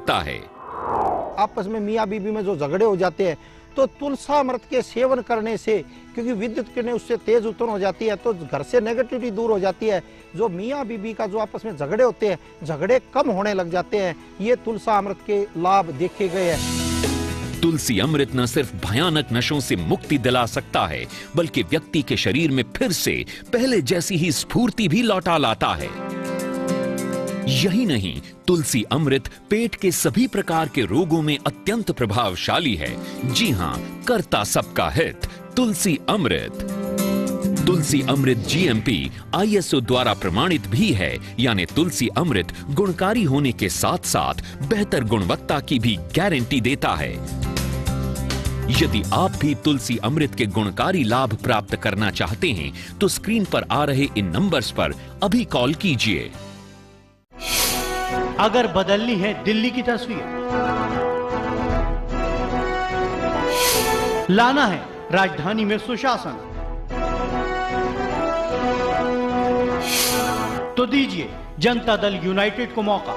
सकता है। आपस में मियाँ बीबी में जो झगड़े हो जाते हैं तो तुलसामृत के सेवन करने से, क्योंकि विद्युत किरणें उससे तेज उत्पन्न हो जाती है तो घर से नेगेटिविटी दूर हो जाती है। जो मियाँ बीबी का जो आपस में झगड़े होते हैं, झगड़े कम होने लग जाते हैं। ये तुलसामृत के लाभ देखे गए हैं। तुलसी अमृत न सिर्फ भयानक नशों से मुक्ति दिला सकता है, बल्कि व्यक्ति के शरीर में फिर से पहले जैसी ही स्फूर्ति भी लौटा लाता है। यही नहीं, तुलसी अमृत पेट के सभी प्रकार के रोगों में अत्यंत प्रभावशाली है। जी हां, करता सबका हित तुलसी अमृत। तुलसी अमृत जीएमपी ISO द्वारा प्रमाणित भी है, यानी तुलसी अमृत गुणकारी होने के साथ साथ बेहतर गुणवत्ता की भी गारंटी देता है। यदि आप भी तुलसी अमृत के गुणकारी लाभ प्राप्त करना चाहते हैं तो स्क्रीन पर आ रहे इन नंबर्स पर अभी कॉल कीजिए। अगर बदलनी है दिल्ली की तस्वीर, लाना है राजधानी में सुशासन, तो दीजिए जनता दल यूनाइटेड को मौका।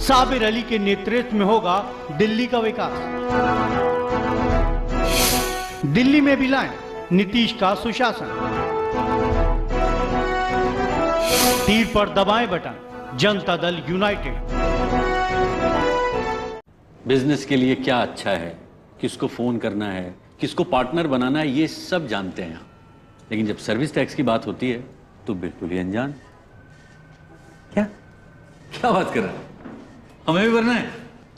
साबिर अली के नेतृत्व में होगा दिल्ली का विकास। दिल्ली में भी लाएं नीतीश का सुशासन। तीर पर दबाएं button Janata Dal United. Business के लिए क्या अच्छा है, किसको फोन करना है, किसको पार्टनर बनाना है, ये सब जानते हैं। लेकिन जब सर्विस टैक्स की बात होती है तो बिल्कुल ही अनजान। क्या क्या बात कर रहा है? हमें भी भरना है।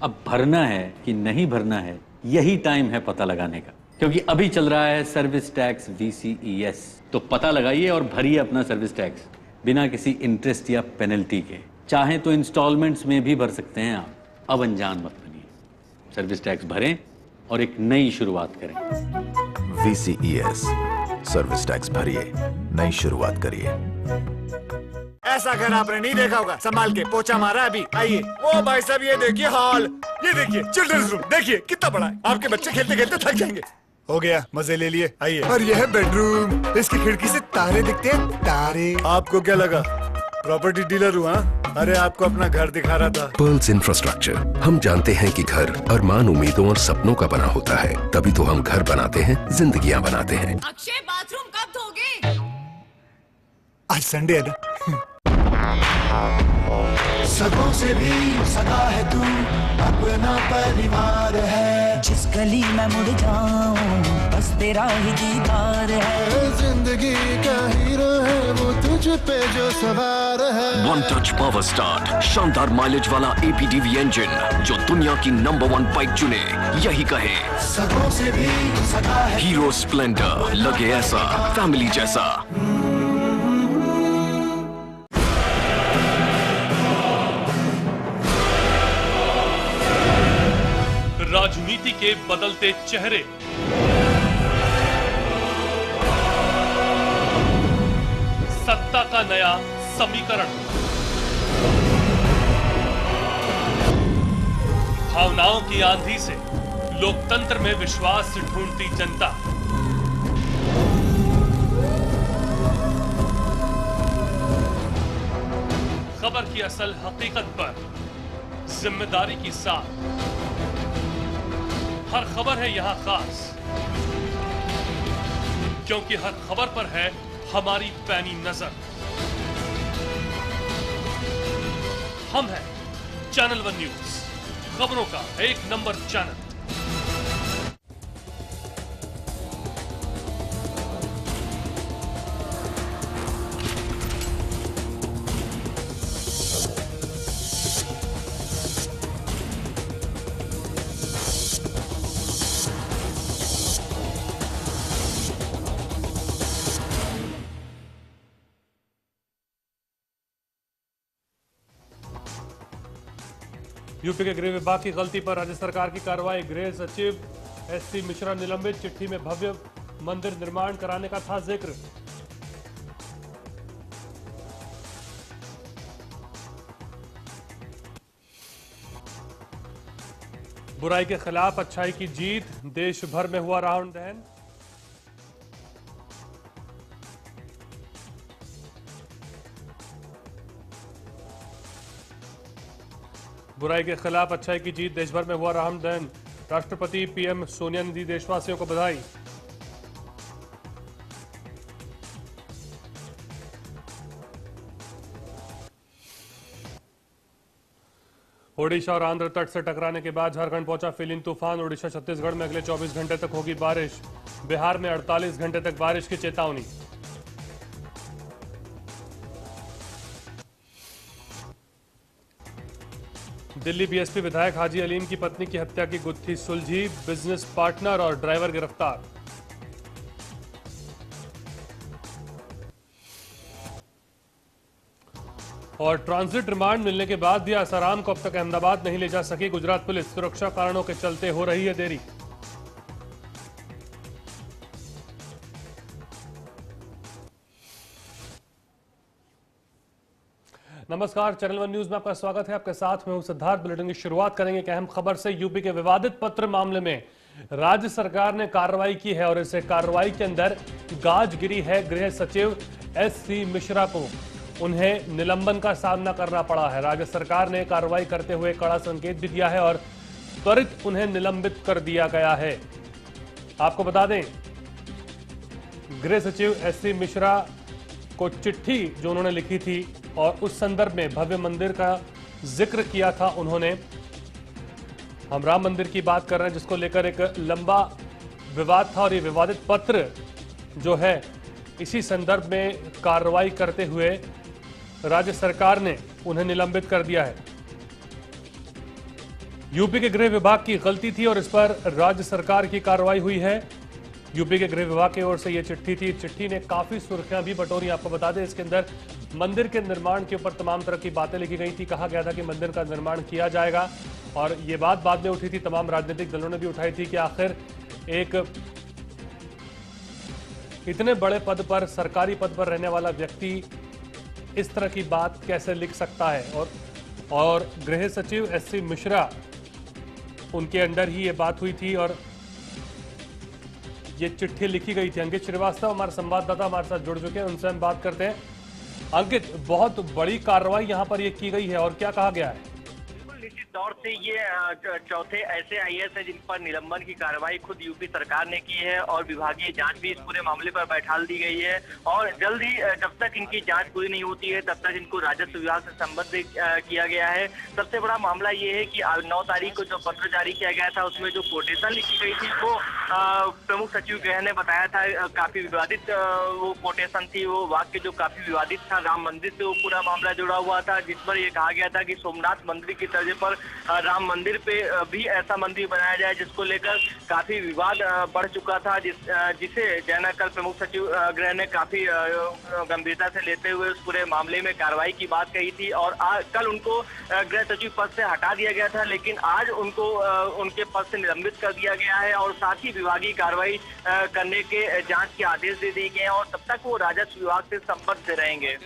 अब भरना है कि नहीं भरना है, यही टाइम है पता लगाने का, क्योंकि अभी चल रहा है सर्विस टैक्स VCES। तो पता लगाइए और भरिए अपना सर्विस टैक्स बिना किसी इंटरेस्ट या पेनल्टी के। चाहें तो इंस्टॉलमेंट्स में भी भर सकते हैं आप। अब अनजान मत बनिए, सर्विस टैक्स भरें और एक नई शुरुआत करें। VCES, सर्विस टैक्स भरिए, नई शुरुआत करिए। ऐसा घर आपने नहीं देखा होगा, संभाल के पोछा मारा अभी। आइए, वो भाई साहब ये देखिए हॉल, ये देखिए चिल्ड्रंस रूम, देखिए कितना बड़ा है। आपके बच्चे खेलते खेलते थक जाएंगे। हो गया, मजे ले लिए। आइए। और यह है बेडरूम, इसकी खिड़की से तारे दिखते हैं, तारे। आपको क्या लगा प्रॉपर्टी डीलर हुआ? अरे आपको अपना घर दिखा रहा था। पर्ल्स इंफ्रास्ट्रक्चर, हम जानते हैं कि घर अरमान, उम्मीदों और सपनों का बना होता है, तभी तो हम घर बनाते हैं, जिंदगियां बनाते हैं। अक्षय, बाथरूम कब धोगे? आज संडे है ना। सगों से भी सगा है तू, अपना परिवार है। जिस गली में मुड़ जाऊं बस तेरा ही दीदार है। जिंदगी का हीरो है वो तुझ पे जो सवार है। वन टच पावर स्टार्ट, शानदार माइलेज वाला APDV इंजन, जो दुनिया की नंबर 1 बाइक चुने, यही कहे सगों से भी सगा है। हीरो स्प्लेंडर, लगे ऐसा फैमिली जैसा। राजनीति के बदलते चेहरे, सत्ता का नया समीकरण, भावनाओं की आंधी से लोकतंत्र में विश्वास ढूंढती जनता, खबर की असल हकीकत पर जिम्मेदारी के साथ हर खबर है यहां खास, क्योंकि हर खबर पर है हमारी पैनी नजर। हम हैं चैनल 1 न्यूज, खबरों का एक नंबर चैनल। यूपी के गृह विभाग की गलती पर राज्य सरकार की कार्रवाई, गृह सचिव SC मिश्रा निलंबित, चिट्ठी में भव्य मंदिर निर्माण कराने का था जिक्र। बुराई के खिलाफ अच्छाई की जीत, देश भर में हुआ रावण दहन। बुराई के खिलाफ अच्छाई की जीत, देश भर में हुआ रामदहन। राष्ट्रपति पीएम सोनिया ने दी देशवासियों को बधाई। ओडिशा और आंध्र तट से टकराने के बाद झारखंड पहुंचा फिलिन तूफान। ओडिशा छत्तीसगढ़ में अगले 24 घंटे तक होगी बारिश। बिहार में 48 घंटे तक बारिश की चेतावनी। दिल्ली बीएसपी विधायक हाजी अलीम की पत्नी की हत्या की गुत्थी सुलझी। बिजनेस पार्टनर और ड्राइवर गिरफ्तार। और ट्रांजिट रिमांड मिलने के बाद भी आसाराम को अब तक अहमदाबाद नहीं ले जा सकी गुजरात पुलिस। सुरक्षा कारणों के चलते हो रही है देरी। नमस्कार, चैनल वन न्यूज में आपका स्वागत है। आपके साथ मैं हूं सिद्धार्थ। बुलेटिन की शुरुआत करेंगे एक अहम खबर से। यूपी के विवादित पत्र मामले में राज्य सरकार ने कार्रवाई की है और इस कार्रवाई के अंदर गाज गिरी है गृह सचिव एससी मिश्रा को। उन्हें निलंबन का सामना करना पड़ा है। राज्य सरकार ने कार्रवाई करते हुए कड़ा संकेत भी दिया है और त्वरित उन्हें निलंबित कर दिया गया है। आपको बता दें, गृह सचिव एससी मिश्रा को चिट्ठी जो उन्होंने लिखी थी और उस संदर्भ में भव्य मंदिर का जिक्र किया था उन्होंने। हम राम मंदिर की बात कर रहे हैं जिसको लेकर एक लंबा विवाद था और ये विवादित पत्र जो है इसी संदर्भ में कार्रवाई करते हुए राज्य सरकार ने उन्हें निलंबित कर दिया है। यूपी के गृह विभाग की गलती थी और इस पर राज्य सरकार की कार्रवाई हुई है। यूपी के गृह विभाग की ओर से यह चिट्ठी थी। चिट्ठी ने काफी सुर्खियां भी बटोरी। आपको बता दें, इसके अंदर मंदिर के निर्माण के ऊपर तमाम तरह की बातें लिखी गई थी। कहा गया था कि मंदिर का निर्माण किया जाएगा और ये बात बाद में उठी थी। तमाम राजनीतिक दलों ने भी उठाई थी कि आखिर एक इतने बड़े पद पर, सरकारी पद पर रहने वाला व्यक्ति इस तरह की बात कैसे लिख सकता है। और गृह सचिव एससी मिश्रा, उनके अंडर ही ये बात हुई थी और ये चिट्ठी लिखी गई थी। अंकित श्रीवास्तव हमारे संवाददाता हमारे साथ जुड़ चुके हैं, उनसे हम बात करते हैं। अंकित, बहुत बड़ी कार्रवाई यहां पर ये की गई है और क्या कहा गया है? निश्चित तौर से ये चौथे ऐसे आईएएस हैं जिन पर निलंबन की कार्रवाई खुद यूपी सरकार ने की है और विभागीय जांच भी इस पूरे मामले पर बैठाल दी गई है। और जल्द ही जब तक इनकी जांच पूरी नहीं होती है तब तक इनको राजस्व विभाग से संबद्ध किया गया है। सबसे बड़ा मामला ये है कि 9 तारीख को जो पत्र जारी किया गया था उसमें जो कोटेशन लिखी गई थी वो प्रमुख सचिव गृह ने बताया था काफी विवादित वो कोटेशन थी। वो वाक्य जो काफी विवादित था, राम मंदिर से वो पूरा मामला जुड़ा हुआ था, जिस पर ये कहा गया था कि सोमनाथ मंदिर की तर्ज पर राम मंदिर पे भी ऐसा मंदिर बनाया जाए, जिसको लेकर काफी विवाद बढ़ चुका था, जिसे जैना कल प्रमुख सचिव गृह ने काफी गंभीरता से लेते हुए उस पूरे मामले में कार्रवाई की बात कही थी। और कल उनको गृह सचिव पद से हटा दिया गया था, लेकिन आज उनको उनके पद से निलंबित कर दिया गया है और साथ ही विभागीय कार्रवाई करने के जांच के आदेश दे दिए गए हैं और तब तक वो राजस्व विभाग से संबद्ध रहेंगे।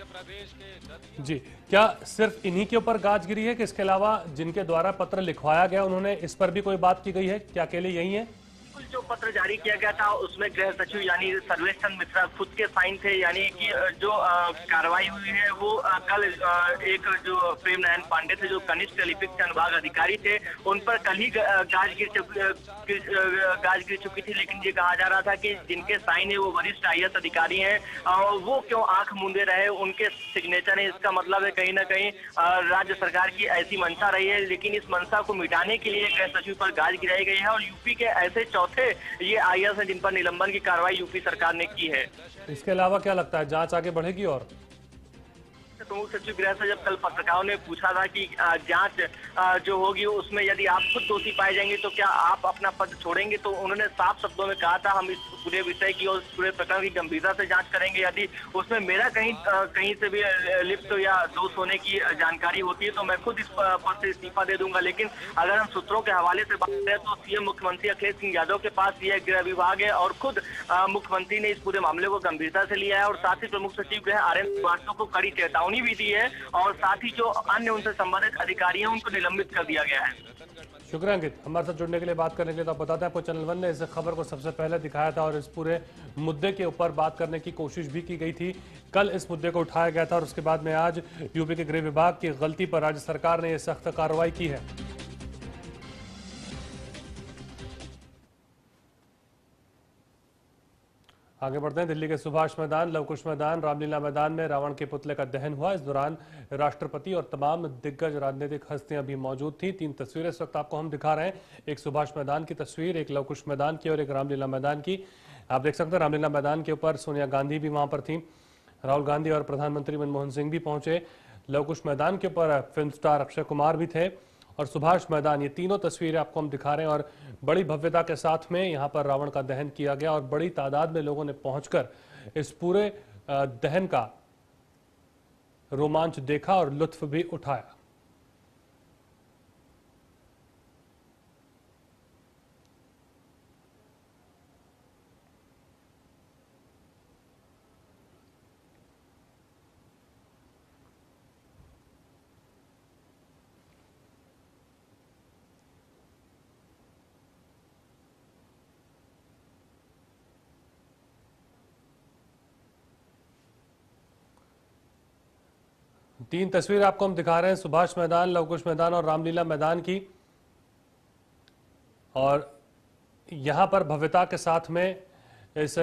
जी, क्या सिर्फ इन्हीं के ऊपर गाज गिरी है कि इसके अलावा जिनके द्वारा पत्र लिखवाया गया उन्होंने इस पर भी कोई बात की गई है? क्या अकेले यही है? जो पत्र जारी किया गया था उसमें गृह सचिव यानी सर्वेश चंद्र मिश्रा खुद के साइन थे, यानी कि जो कार्रवाई हुई है वो कल एक जो प्रेम नारायण पांडे थे जो कनिष्ठ लिपिक अनुभाग अधिकारी थे, उन पर कल ही गाज गिर चुकी थी। लेकिन ये कहा जा रहा था कि जिनके साइन है वो वरिष्ठ आईएएस अधिकारी हैं, वो क्यों आंख मूंदे रहे, उनके सिग्नेचर है। इसका मतलब है कहीं ना कहीं राज्य सरकार की ऐसी मंशा रही है, लेकिन इस मंशा को मिटाने के लिए गृह सचिव पर गाज गिराई गई है और यूपी के ऐसे चौथे ये आईएएस हैं जिन पर निलंबन की कार्रवाई यूपी सरकार ने की है। इसके अलावा क्या लगता है जांच आगे बढ़ेगी? और प्रमुख सचिव गृह से जब कल पत्रकारों ने पूछा था कि जांच जो होगी उसमें यदि आप खुद दोषी पाए जाएंगे तो क्या आप अपना पद छोड़ेंगे, तो उन्होंने साफ शब्दों में कहा था हम इस पूरे विषय की और पूरे प्रकरण की गंभीरता से जांच करेंगे। यदि उसमें मेरा कहीं से भी लिप्त या दोष होने की जानकारी होती है तो मैं खुद इस पद से इस्तीफा दे दूंगा। लेकिन अगर हम सूत्रों के हवाले से बात करें तो सीएम मुख्यमंत्री अखिलेश सिंह यादव के पास यह गृह विभाग है और खुद मुख्यमंत्री ने इस पूरे मामले को गंभीरता से लिया है और साथ ही प्रमुख सचिव गृह आर.एन. श्रीवास्तव को कड़ी चेतावनी भी दी है और साथ ही जो अन्य उनसे संबंधित अधिकारी हैं उनको निलंबित कर दिया गया है। शुक्रिया अंकित, हमारे साथ जुड़ने के लिए, बात करने के लिए। तो आप बताते हैं, आपको चैनल 1 ने इस खबर को सबसे पहले दिखाया था और इस पूरे मुद्दे के ऊपर बात करने की कोशिश भी की गई थी। कल इस मुद्दे को उठाया गया था और उसके बाद में आज यूपी के गृह विभाग की गलती पर राज्य सरकार ने यह सख्त कार्रवाई की है। आगे बढ़ते हैं। दिल्ली के सुभाष मैदान, लवकुश मैदान, रामलीला मैदान में रावण के पुतले का दहन हुआ। इस दौरान राष्ट्रपति और तमाम दिग्गज राजनीतिक हस्तियां भी मौजूद थीं। 3 तस्वीरें इस वक्त आपको हम दिखा रहे हैं, एक सुभाष मैदान की तस्वीर, एक लवकुश मैदान की और एक रामलीला मैदान की। आप देख सकते हैं रामलीला मैदान के ऊपर सोनिया गांधी भी वहां पर थी, राहुल गांधी और प्रधानमंत्री मनमोहन सिंह भी पहुंचे। लवकुश मैदान के ऊपर फिल्म स्टार अक्षय कुमार भी थे और सुभाष मैदान, ये तीनों तस्वीरें आपको हम दिखा रहे हैं। और बड़ी भव्यता के साथ में यहाँ पर रावण का दहन किया गया और बड़ी तादाद में लोगों ने पहुंचकर इस पूरे दहन का रोमांच देखा और लुत्फ भी उठाया। तीन तस्वीरें आपको हम दिखा रहे हैं, सुभाष मैदान, लवकुश मैदान और रामलीला मैदान की। और यहां पर भव्यता के साथ में इस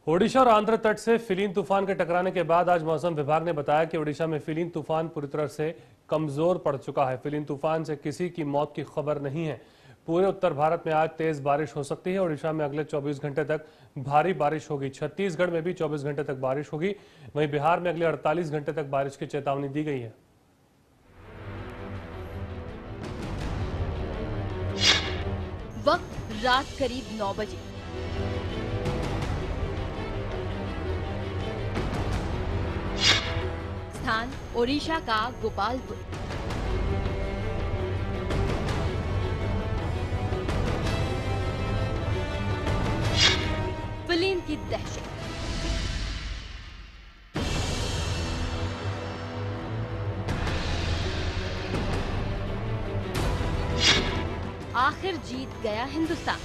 ओडिशा और आंध्र तट से फिलीन तूफान के टकराने के बाद आज मौसम विभाग ने बताया कि ओडिशा में फिलीन तूफान पूरी तरह से कमजोर पड़ चुका है। फिलीन तूफान से किसी की मौत की खबर नहीं है। पूरे उत्तर भारत में आज तेज बारिश हो सकती है। ओडिशा में अगले 24 घंटे तक भारी बारिश होगी। छत्तीसगढ़ में भी 24 घंटे तक बारिश होगी। वहीं बिहार में अगले 48 घंटे तक बारिश की चेतावनी दी गई है। वक्त रात करीब 9 बजे। स्थान ओडिशा का गोपालपुर। फिलीन की दहशत। आखिर जीत गया हिंदुस्तान।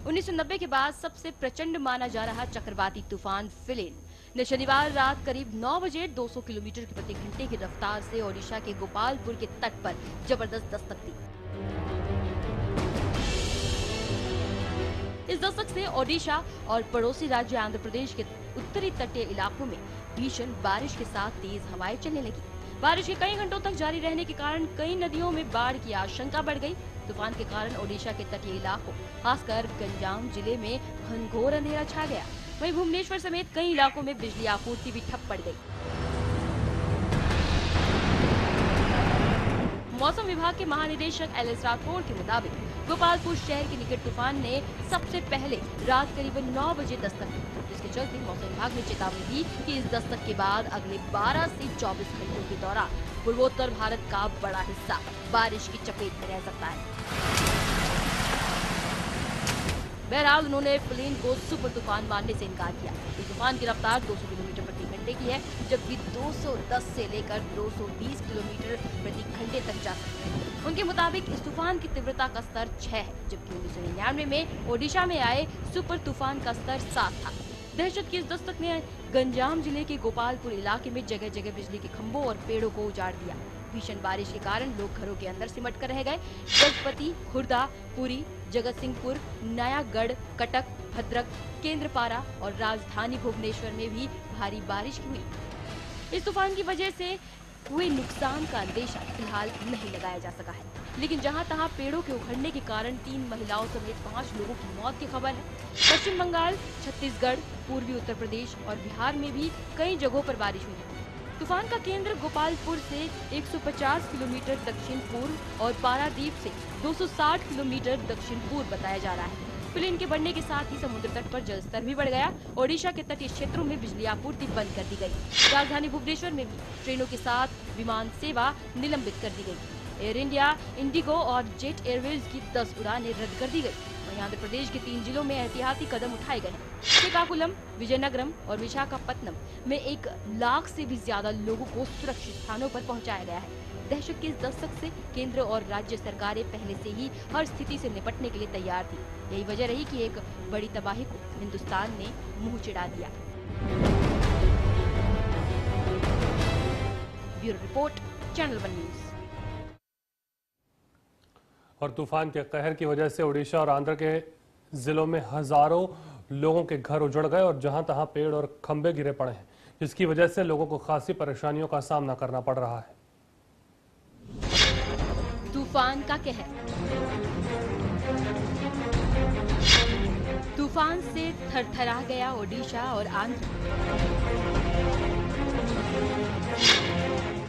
उन्नीस 1990 के बाद सबसे प्रचंड माना जा रहा चक्रवाती तूफान फिलीन ने शनिवार रात करीब 9 बजे 200 किलोमीटर प्रति घंटे की रफ्तार से ओडिशा के गोपालपुर के तट पर जबरदस्त दस्तक दी। इस दस्तक से ओडिशा और पड़ोसी राज्य आंध्र प्रदेश के उत्तरी तटीय इलाकों में भीषण बारिश के साथ तेज हवाएं चलने लगी। बारिश के कई घंटों तक जारी रहने के कारण कई नदियों में बाढ़ की आशंका बढ़ गई। तूफान के कारण ओडिशा के तटीय इलाकों, खासकर गंजाम जिले में घनघोर अंधेरा छा गया। वहीं भुवनेश्वर समेत कई इलाकों में बिजली आपूर्ति भी ठप पड़ गई। मौसम विभाग के महानिदेशक एल.एस. राठौड़ के मुताबिक गोपालपुर शहर के निकट तूफान ने सबसे पहले रात करीबन 9 बजे दस्तक दी, जिसके चलते मौसम विभाग ने चेतावनी दी कि इस दस्तक के बाद अगले 12 से 24 घंटों के दौरान पूर्वोत्तर भारत का बड़ा हिस्सा बारिश की चपेट में रह सकता है। बहरहाल उन्होंने फिलीन को सुपर तूफान मानने से इनकार किया। इस तूफान की रफ्तार 200 किलोमीटर प्रति घंटे की है, जबकि 210 से लेकर 220 किलोमीटर प्रति घंटे तक जा सकती है। उनके मुताबिक इस तूफान की तीव्रता का स्तर 6 है, जबकि 1999 में ओडिशा में आए सुपर तूफान का स्तर 7 था। दहशत की इस दस्तक ने गंजाम जिले के गोपालपुर इलाके में जगह जगह बिजली के खंभों और पेड़ों को उजाड़ दिया। भीषण बारिश के कारण लोग घरों के अंदर सिमट कर रह गए। गजपति, खुर्दा, पुरी, जगत सिंहपुर, नयागढ़, कटक, भद्रक, केंद्रपारा और राजधानी भुवनेश्वर में भी भारी बारिश हुई। इस तूफान की वजह से हुए नुकसान का अंदेशा फिलहाल नहीं लगाया जा सका है, लेकिन जहां तहां पेड़ों के उखड़ने के कारण 3 महिलाओं समेत 5 लोगों की मौत की खबर है। पश्चिम बंगाल, छत्तीसगढ़, पूर्वी उत्तर प्रदेश और बिहार में भी कई जगहों पर बारिश हुई है। तूफान का केंद्र गोपालपुर से 150 किलोमीटर दक्षिण पूर्व और पारादीप से 260 किलोमीटर दक्षिण पूर्व बताया जा रहा है। फिलीन के बढ़ने के साथ ही समुद्र तट पर जलस्तर भी बढ़ गया। ओडिशा के तटीय क्षेत्रों में बिजली आपूर्ति बंद कर दी गई। राजधानी भुवनेश्वर में भी ट्रेनों के साथ विमान सेवा निलंबित कर दी गई। एयर इंडिया, इंडिगो और जेट एयरवेज की 10 उड़ानें रद्द कर दी गई। वहीं आंध्र प्रदेश के 3 जिलों में एहतियाती कदम उठाए गए हैं। श्रीकाकुलम, विजयनगरम और विशाखापत्तनम में 1 लाख से भी ज्यादा लोगों को सुरक्षित स्थानों पर पहुंचाया गया है। दहशत के इस दस्तक से केंद्र और राज्य सरकारें पहले से ही हर स्थिति से निपटने के लिए तैयार थी। यही वजह रही कि एक बड़ी तबाही को हिंदुस्तान ने मुंह चिढ़ा दिया। Bureau report, channel 1 news. और तूफान के कहर की वजह से ओडिशा और आंध्र के जिलों में हजारों लोगों के घर उजड़ गए और जहां तहां पेड़ और खंभे गिरे पड़े हैं, जिसकी वजह से लोगों को खासी परेशानियों का सामना करना पड़ रहा है। तूफान का कहर। तूफान से थरथरा गया ओडिशा और आंध्र।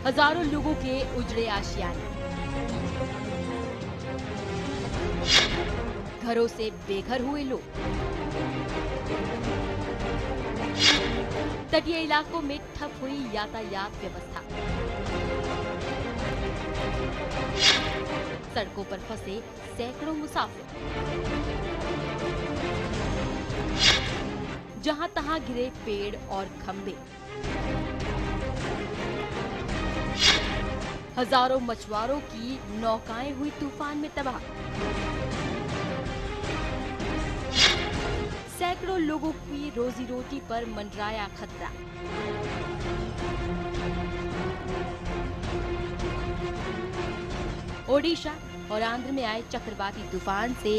हजारों लोगों के उजड़े आशियाने, घरों से बेघर हुए लोग। तटीय इलाकों में ठप हुई यातायात व्यवस्था। सड़कों पर फंसे सैकड़ों मुसाफिर। जहां तहां गिरे पेड़ और खंभे। हजारों मछुआरों की नौकाएं हुई तूफान में तबाह। सैकड़ों लोगों की रोजी रोटी पर मंडराया खतरा। ओडिशा और आंध्र में आए चक्रवाती तूफान से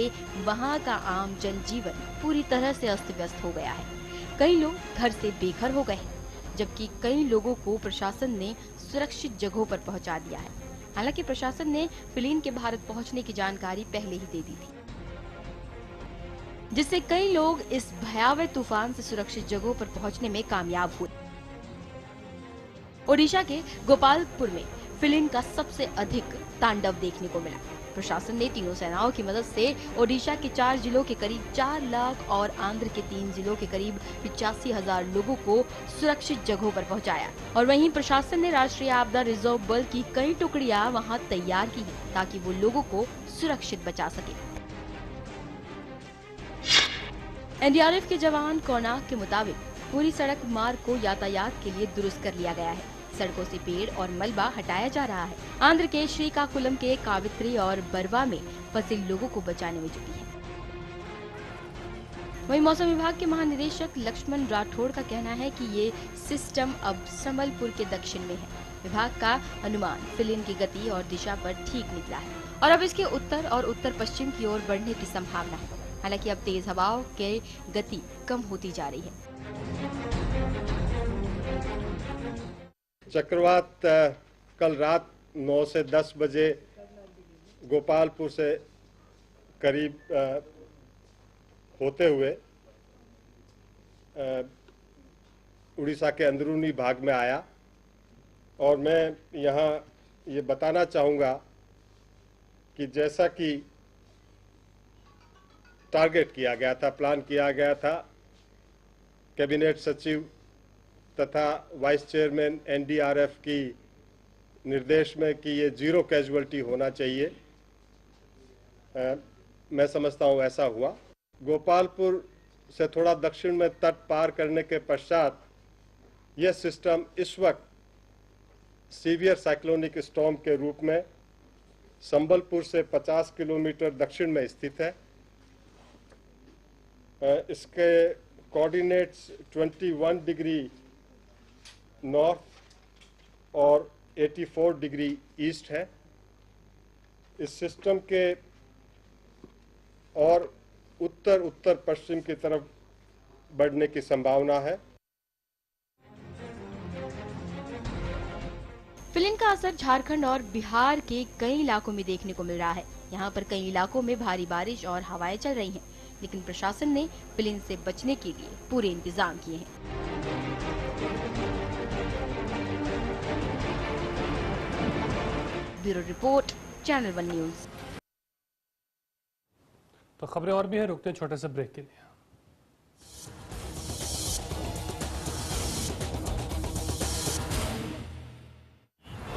वहां का आम जनजीवन पूरी तरह से अस्त व्यस्त हो गया है। कई लोग घर से बेघर हो गए हैं, जबकि कई लोगों को प्रशासन ने सुरक्षित जगहों पर पहुंचा दिया है। हालांकि प्रशासन ने फिलीन के भारत पहुंचने की जानकारी पहले ही दे दी थी, जिससे कई लोग इस भयावह तूफान से सुरक्षित जगहों पर पहुंचने में कामयाब हुए। ओडिशा के गोपालपुर में फिलीन का सबसे अधिक तांडव देखने को मिला। प्रशासन ने तीनों सेनाओं की मदद से ओडिशा के 4 जिलों के करीब 4 लाख और आंध्र के 3 जिलों के करीब 85,000 लोगों को सुरक्षित जगहों पर पहुंचाया। और वहीं प्रशासन ने राष्ट्रीय आपदा रिजर्व बल की कई टुकड़ियां वहां तैयार की हैं, ताकि वो लोगों को सुरक्षित बचा सके। एनडीआरएफ के जवान कोनाक के मुताबिक पूरी सड़क मार्ग को यातायात के लिए दुरुस्त कर लिया गया है। सड़कों से पेड़ और मलबा हटाया जा रहा है। आंध्र के श्रीकाकुलम के कावित्री और बरवा में फंसे लोगों को बचाने में जुटी है। वहीं मौसम विभाग के महानिदेशक लक्ष्मण राठौड़ का कहना है कि ये सिस्टम अब संबलपुर के दक्षिण में है। विभाग का अनुमान फिलीन की गति और दिशा पर ठीक निकला है और अब इसके उत्तर और उत्तर पश्चिम की ओर बढ़ने की संभावना है। हालांकि अब तेज हवाओं की गति कम होती जा रही है। चक्रवात कल रात 9 से 10 बजे गोपालपुर से करीब होते हुए उड़ीसा के अंदरूनी भाग में आया और मैं यहाँ ये बताना चाहूँगा कि जैसा कि टारगेट किया गया था, प्लान किया गया था, कैबिनेट सचिव तथा वाइस चेयरमैन एनडीआरएफ की निर्देश में कि ये 0 कैजुअल्टी होना चाहिए। मैं समझता हूँ ऐसा हुआ। गोपालपुर से थोड़ा दक्षिण में तट पार करने के पश्चात यह सिस्टम इस वक्त सीवियर साइक्लोनिक स्टॉर्म के रूप में संबलपुर से 50 किलोमीटर दक्षिण में स्थित है। इसके कोऑर्डिनेट्स 21 डिग्री नॉर्थ और 84 डिग्री ईस्ट है। इस सिस्टम के और उत्तर उत्तर पश्चिम की तरफ बढ़ने की संभावना है। फिलीन का असर झारखंड और बिहार के कई इलाकों में देखने को मिल रहा है। यहाँ पर कई इलाकों में भारी बारिश और हवाएं चल रही हैं, लेकिन प्रशासन ने फिलीन से बचने के लिए पूरे इंतजाम किए हैं। Bureau report, channel 1 news. तो खबरें और भी हैं, रुकते हैं छोटे से ब्रेक के लिए।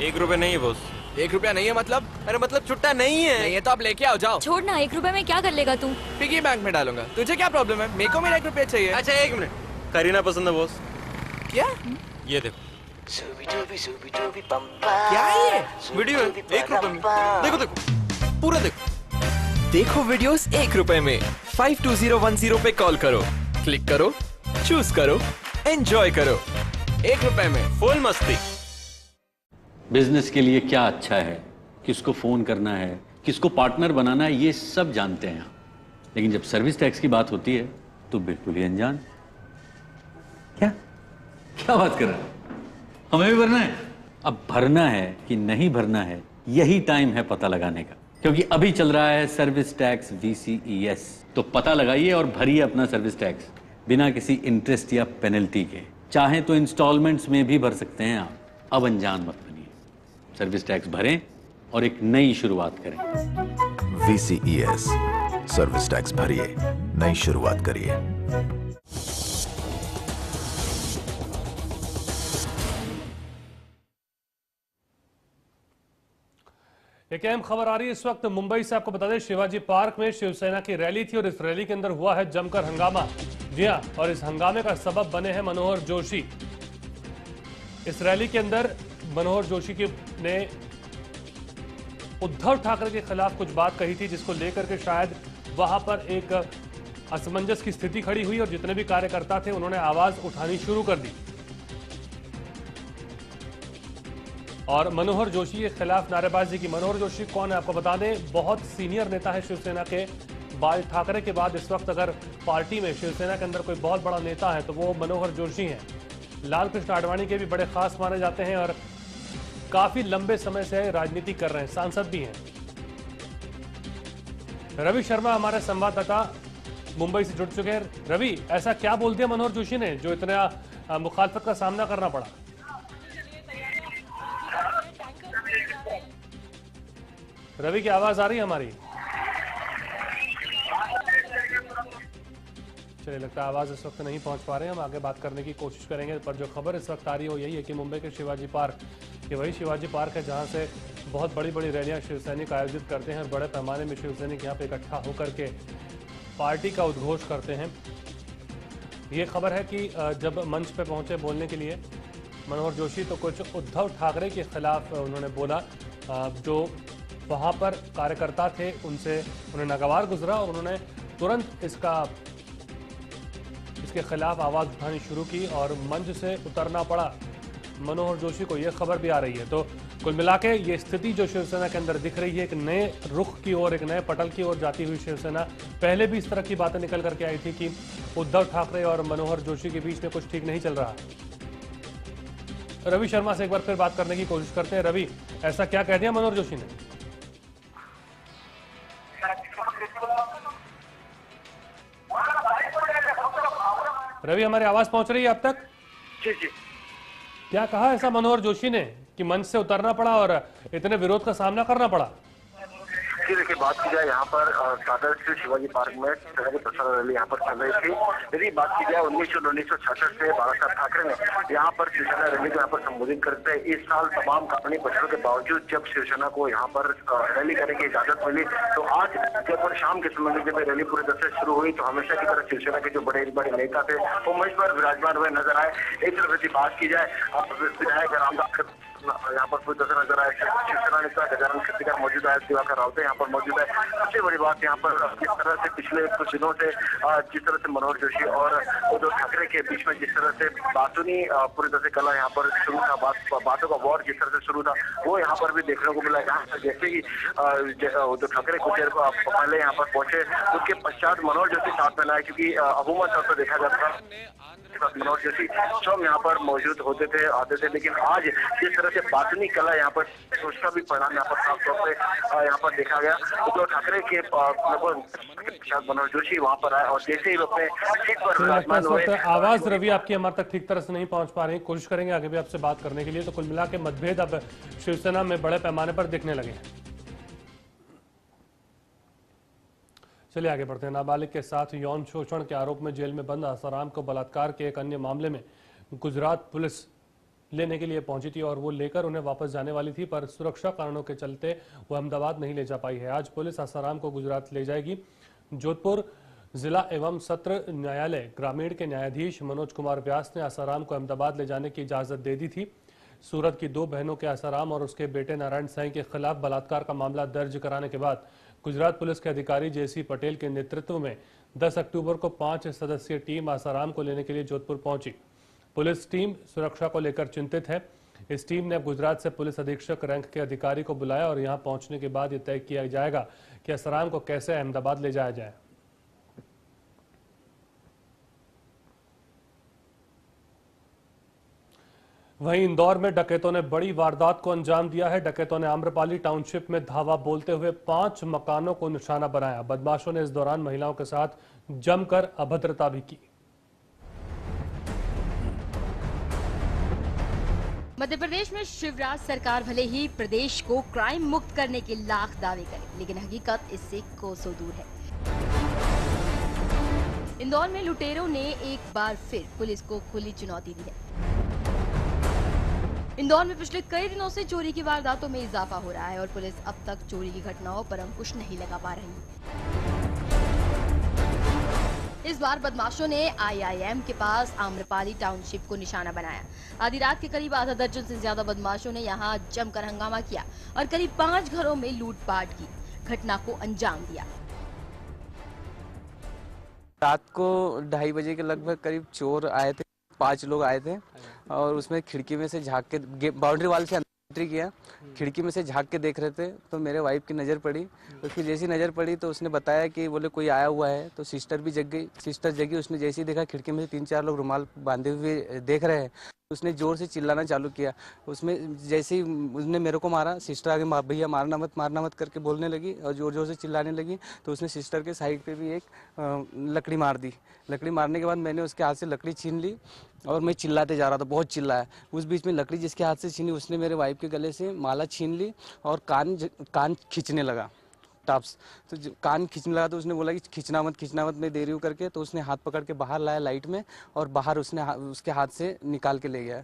₹1 नहीं है बॉस। 1 रुपया नहीं है मतलब? अरे मतलब छुट्टा नहीं है। नहीं है तो आप लेके आओ, जाओ। छोड़ ना, 1 रुपए में क्या कर लेगा तू? पिगी बैंक में डालूंगा। तुझे क्या प्रॉब्लम है? मेरे को मेरा 1 रुपया चाहिए। अच्छा 1 मिनट, करीना पसंद है बॉस। क्या? ये देखो। क्या है ये? वीडियो है 1 रुपए में। देखो देखो पूरा देखो। देखो वीडियोस 1 रुपए में। 52010 पे कॉल करो, क्लिक करो, चूज करो, एंजॉय करो। 1 रुपए में फुल मस्ती। बिजनेस के लिए क्या अच्छा है, किसको फोन करना है, किसको पार्टनर बनाना है, ये सब जानते हैं। लेकिन जब सर्विस टैक्स की बात होती है तो बिल्कुल ही अनजान। क्या क्या बात कर रहे हैं? हमें भी भरना है? अब भरना है कि नहीं भरना है, यही टाइम है पता लगाने का, क्योंकि अभी चल रहा है सर्विस टैक्स VCES। तो पता लगाइए और भरिए अपना सर्विस टैक्स बिना किसी इंटरेस्ट या पेनल्टी के। चाहे तो इंस्टॉलमेंट्स में भी भर सकते हैं आप। अब अनजान मत बनिए, सर्विस टैक्स भरें और एक नई शुरुआत करें। VCES, सर्विस टैक्स भरिए, नई शुरुआत करिए। एक अहम खबर आ रही है इस वक्त मुंबई से। आपको बता दें, शिवाजी पार्क में शिवसेना की रैली थी और इस रैली के अंदर हुआ है जमकर हंगामा। जी हां, और इस हंगामे का सबब बने हैं मनोहर जोशी। इस रैली के अंदर मनोहर जोशी ने उद्धव ठाकरे के खिलाफ कुछ बात कही थी, जिसको लेकर के शायद वहां पर एक असमंजस की स्थिति खड़ी हुई और जितने भी कार्यकर्ता थे उन्होंने आवाज उठानी शुरू कर दी और मनोहर जोशी के खिलाफ नारेबाजी की। मनोहर जोशी कौन है आपको बता दें, बहुत सीनियर नेता है शिवसेना के। बाल ठाकरे के बाद इस वक्त अगर पार्टी में शिवसेना के अंदर कोई बहुत बड़ा नेता है तो वो मनोहर जोशी हैं। लाल कृष्ण आडवाणी के भी बड़े खास माने जाते हैं और काफी लंबे समय से राजनीति कर रहे हैं, सांसद भी हैं। रवि शर्मा हमारे संवाददाता मुंबई से जुड़ चुके हैं। रवि, ऐसा क्या बोल दिया मनोहर जोशी ने जो इतना मुखालफत का सामना करना पड़ा? रवि की आवाज आ रही है हमारी? चलिए, लगता है आवाज इस वक्त नहीं पहुंच पा रहे हैं। हम आगे बात करने की कोशिश करेंगे, पर जो खबर इस वक्त आ रही है वो यही है कि मुंबई के शिवाजी पार्क, ये वही शिवाजी पार्क है जहां से बहुत बड़ी बड़ी रैलियां शिवसैनिक आयोजित करते हैं और बड़े पैमाने में शिवसैनिक यहां पे इकट्ठा होकर के पार्टी का उद्घोष करते हैं। ये खबर है कि जब मंच पे पहुंचे बोलने के लिए मनोहर जोशी, तो कुछ उद्धव ठाकरे के खिलाफ उन्होंने बोला। जो वहाँ पर कार्यकर्ता थे उनसे उन्हें नागवार गुजरा और उन्होंने तुरंत इसके खिलाफ आवाज़ उठानी शुरू की और मंच से उतरना पड़ा मनोहर जोशी को। यह खबर भी आ रही है। तो कुल मिला के ये स्थिति जो शिवसेना के अंदर दिख रही है, एक नए रुख की ओर, एक नए पटल की ओर जाती हुई शिवसेना। पहले भी इस तरह की बातें निकल करके आई थी कि उद्धव ठाकरे और मनोहर जोशी के बीच में कुछ ठीक नहीं चल रहा। रवि शर्मा से एक बार फिर बात करने की कोशिश करते हैं। रवि, ऐसा क्या कह दिया मनोहर जोशी ने? रवि, हमारी आवाज पहुंच रही है अब तक? जी जी। क्या कहा ऐसा मनोहर जोशी ने कि मंच से उतरना पड़ा और इतने विरोध का सामना करना पड़ा? जी देखिए, बात की जाए यहाँ पर दादर स्थित शिवाजी पार्क में प्रचार रैली यहाँ पर चल रही थी। यदि बात की जाए 1966 से बाला साहब ठाकरे ने यहाँ पर शिवसेना रैली को यहाँ पर संबोधित करते हैं। इस साल तमाम कानूनी पक्षों के बावजूद जब शिवसेना को यहाँ पर रैली करने की इजाजत मिली, तो आज जब शाम के समय में जब रैली पूरी तरह से शुरू हुई तो हमेशा की तरह शिवसेना के जो बड़े बड़े नेता थे वो मंच पर विराजमान हुए नजर आए। एक तरफ यदि बात की जाए, विधायक रामदास यहाँ पर पूरी तरह नजर आए, शिवसेना नेता गजानन खत्रीकर मौजूद है, दिवाकर रावते यहाँ पर मौजूद है। सबसे बड़ी बात यहाँ पर जिस तरह से पिछले कुछ दिनों से जिस तरह से मनोहर जोशी और उद्धव ठाकरे के बीच में जिस तरह से बातूनी पूरी तरह से कला यहाँ पर शुरू था, बातों का वॉर जिस तरह से शुरू था वो यहाँ पर भी देखने को मिला। यहाँ पर जैसे ही उद्धव ठाकरे कुछ देर पहले यहाँ पर पहुंचे, उसके पश्चात मनोहर जोशी साथ में लाए, क्योंकि अमूमन तौर पर देखा जाता था मनोहर जोशी स्वयं यहाँ पर मौजूद होते थे, आते थे, लेकिन आज जिस तरह से बातनी कला यहाँ पर उसका भी परिणाम यहाँ पर साफ तौर पे यहाँ पर देखा गया। उद्धव ठाकरे के मनोहर जोशी वहाँ पर आए और जैसे ही अपने सीट पर विराजमान हुए। आवाज रवि आपकी हमारे तक ठीक तरह से नहीं पहुंच पा रही, कोशिश करेंगे आगे भी आपसे बात करने के लिए। तो कुल मिला के मतभेद अब शिवसेना में बड़े पैमाने पर दिखने लगे हैं। चलिए आगे बढ़ते हैं। नाबालिग के साथ यौन शोषण के आरोप में जेल में बंद आसाराम को बलात्कार के एक अन्य मामले में गुजरात पुलिस लेने के लिए पहुंची थी और वो लेकर उन्हें वापस जाने वाली थी, पर सुरक्षा कारणों के चलते वो अहमदाबाद नहीं ले जा पाई है। आज पुलिस आसाराम को गुजरात ले जाएगी। जोधपुर जिला एवं सत्र न्यायालय ग्रामीण के न्यायाधीश मनोज कुमार व्यास ने आसाराम को अहमदाबाद ले जाने की इजाजत दे दी थी। सूरत की 2 बहनों के आसाराम और उसके बेटे नारायण साईं के खिलाफ बलात्कार का मामला दर्ज कराने के बाद गुजरात पुलिस के अधिकारी जेसी पटेल के नेतृत्व में 10 अक्टूबर को 5 सदस्यीय टीम आसाराम को लेने के लिए जोधपुर पहुंची। पुलिस टीम सुरक्षा को लेकर चिंतित है। इस टीम ने अब गुजरात से पुलिस अधीक्षक रैंक के अधिकारी को बुलाया और यहां पहुंचने के बाद यह तय किया जाएगा कि आसाराम को कैसे अहमदाबाद ले जाया जाए। वहीं इंदौर में डकैतों ने बड़ी वारदात को अंजाम दिया है। डकैतों ने आम्रपाली टाउनशिप में धावा बोलते हुए 5 मकानों को निशाना बनाया। बदमाशों ने इस दौरान महिलाओं के साथ जमकर अभद्रता भी की। मध्य प्रदेश में शिवराज सरकार भले ही प्रदेश को क्राइम मुक्त करने के लाख दावे करे, लेकिन हकीकत इससे कोसों दूर है। इंदौर में लुटेरों ने एक बार फिर पुलिस को खुली चुनौती दी है। इंदौर में पिछले कई दिनों से चोरी की वारदातों में इजाफा हो रहा है और पुलिस अब तक चोरी की घटनाओं पर अंकुश नहीं लगा पा रही है। इस बार बदमाशों ने आईआईएम के पास आम्रपाली टाउनशिप को निशाना बनाया। आधी रात के करीब आधा दर्जन से ज्यादा बदमाशों ने यहां जमकर हंगामा किया और करीब 5 घरों में लूटपाट की घटना को अंजाम दिया। रात को 2:30 बजे के लगभग करीब चोर आए थे। 5 लोग आए थे और उसमें खिड़की में से झांक के बाउंड्री वाल से एंट्री किया। खिड़की में से झांक के देख रहे थे तो मेरे वाइफ की नज़र पड़ी। उसकी जैसी नज़र पड़ी तो उसने बताया कि बोले कोई आया हुआ है। तो सिस्टर भी जग गई। सिस्टर जगी, उसने जैसे ही देखा खिड़की में से 3-4 लोग रुमाल बांधे हुए देख रहे हैं। उसने जोर से चिल्लाना चालू किया। उसमें जैसे ही उसने मेरे को मारा, सिस्टर आगे भैया मारना मत करके बोलने लगी और जोर जोर से चिल्लाने लगी। तो उसने सिस्टर के साइड पे भी एक लकड़ी मार दी। लकड़ी मारने के बाद मैंने उसके हाथ से लकड़ी छीन ली और मैं चिल्लाते जा रहा था, बहुत चिल्लाया। उस बीच में लकड़ी जिसके हाथ से छीनी उसने मेरे वाइफ के गले से माला छीन ली और कान खींचने लगा टाप्स। तो कान खींचने लगा तो उसने बोला कि खींचना मत मैं दे रही हूँ करके। तो उसने हाथ पकड़ के बाहर लाया लाइट में और बाहर उसके हाथ से निकाल के ले गया।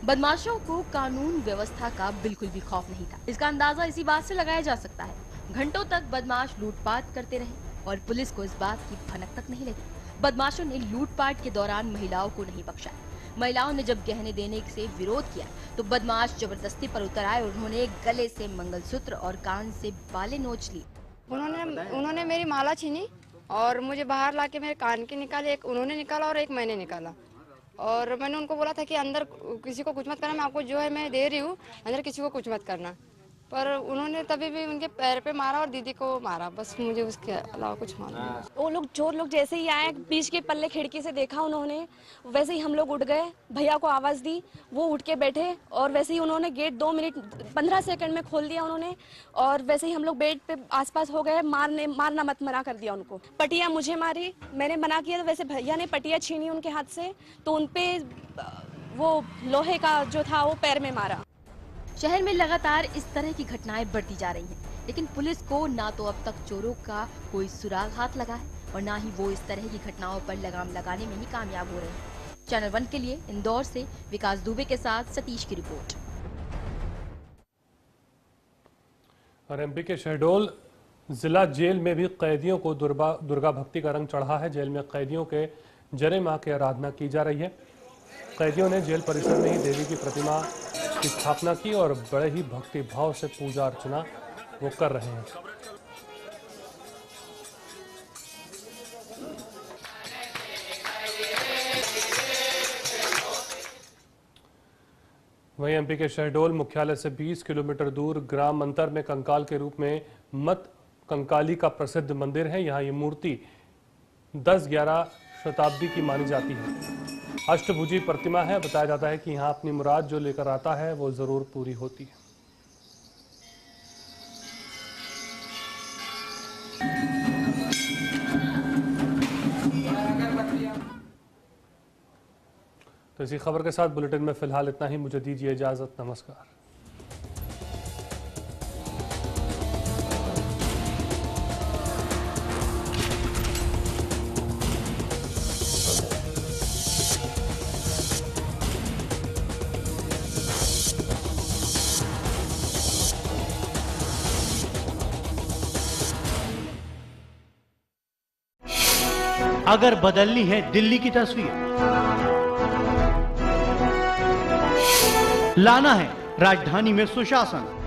बदमाशों को कानून व्यवस्था का बिल्कुल भी खौफ नहीं था। इसका अंदाजा इसी बात से लगाया जा सकता है। घंटों तक बदमाश लूटपाट करते रहे और पुलिस को इस बात की भनक तक नहीं लगी। बदमाशों ने लूटपाट के दौरान महिलाओं को नहीं बख्शा। महिलाओं ने जब गहने देने से विरोध किया तो बदमाश जबरदस्ती पर उतर आए और उन्होंने गले से मंगलसूत्र और कान से बालें नोच ली। उन्होंने मेरी माला छीनी और मुझे बाहर लाके मेरे कान के निकाले। एक उन्होंने निकाला और एक मैंने निकाला और मैंने उनको बोला था कि अंदर किसी को कुछ मत करना, मैं आपको जो है मैं दे रही हूँ, अंदर किसी को कुछ मत करना। पर उन्होंने तभी भी उनके पैर पे मारा और दीदी को मारा। बस मुझे उसके अलावा कुछ मालूम नहीं। वो लोग चोर लोग जैसे ही आए, बीच के पल्ले खिड़की से देखा उन्होंने, वैसे ही हम लोग उठ गए, भैया को आवाज दी, वो उठ के बैठे और वैसे ही उन्होंने गेट 2 मिनट 15 सेकंड में खोल दिया उन्होंने और वैसे ही हम लोग बेड पे आसपास हो गए। मारना मत मना कर दिया उनको। पटिया मुझे मारी, मैंने मना किया तो वैसे भैया ने पटिया छीनी उनके हाथ से तो उनपे वो लोहे का जो था वो पैर में मारा। शहर में लगातार इस तरह की घटनाएं बढ़ती जा रही हैं, लेकिन पुलिस को ना तो अब तक चोरों का कोई सुराग हाथ लगा है और ना ही वो इस तरह की घटनाओं पर लगाम लगाने में ही कामयाब हो रहे हैं। चैनल 1 के लिए इंदौर से विकास दुबे के साथ सतीश की रिपोर्ट। और एमपी के शहडोल जिला जेल में भी कैदियों को दुर्गा भक्ति का रंग चढ़ा है। जेल में कैदियों के जरे मां की आराधना की जा रही है। कैदियों ने जेल परिसर में ही देवी की प्रतिमा की स्थापना की और बड़े ही भक्ति भाव से पूजा अर्चना वो कर रहे हैं। वहीं एमपी के शहडोल मुख्यालय से 20 किलोमीटर दूर ग्राम अंतर में कंकाल के रूप में मत कंकाली का प्रसिद्ध मंदिर है। यहाँ ये मूर्ति 10-11 शताब्दी की मानी जाती है। अष्टभुजी प्रतिमा है। बताया जाता है कि यहाँ अपनी मुराद जो लेकर आता है वो जरूर पूरी होती है। तो इसी खबर के साथ बुलेटिन में फिलहाल इतना ही। मुझे दीजिए इजाजत। नमस्कार। अगर बदलनी है दिल्ली की तस्वीर, लाना है राजधानी में सुशासन,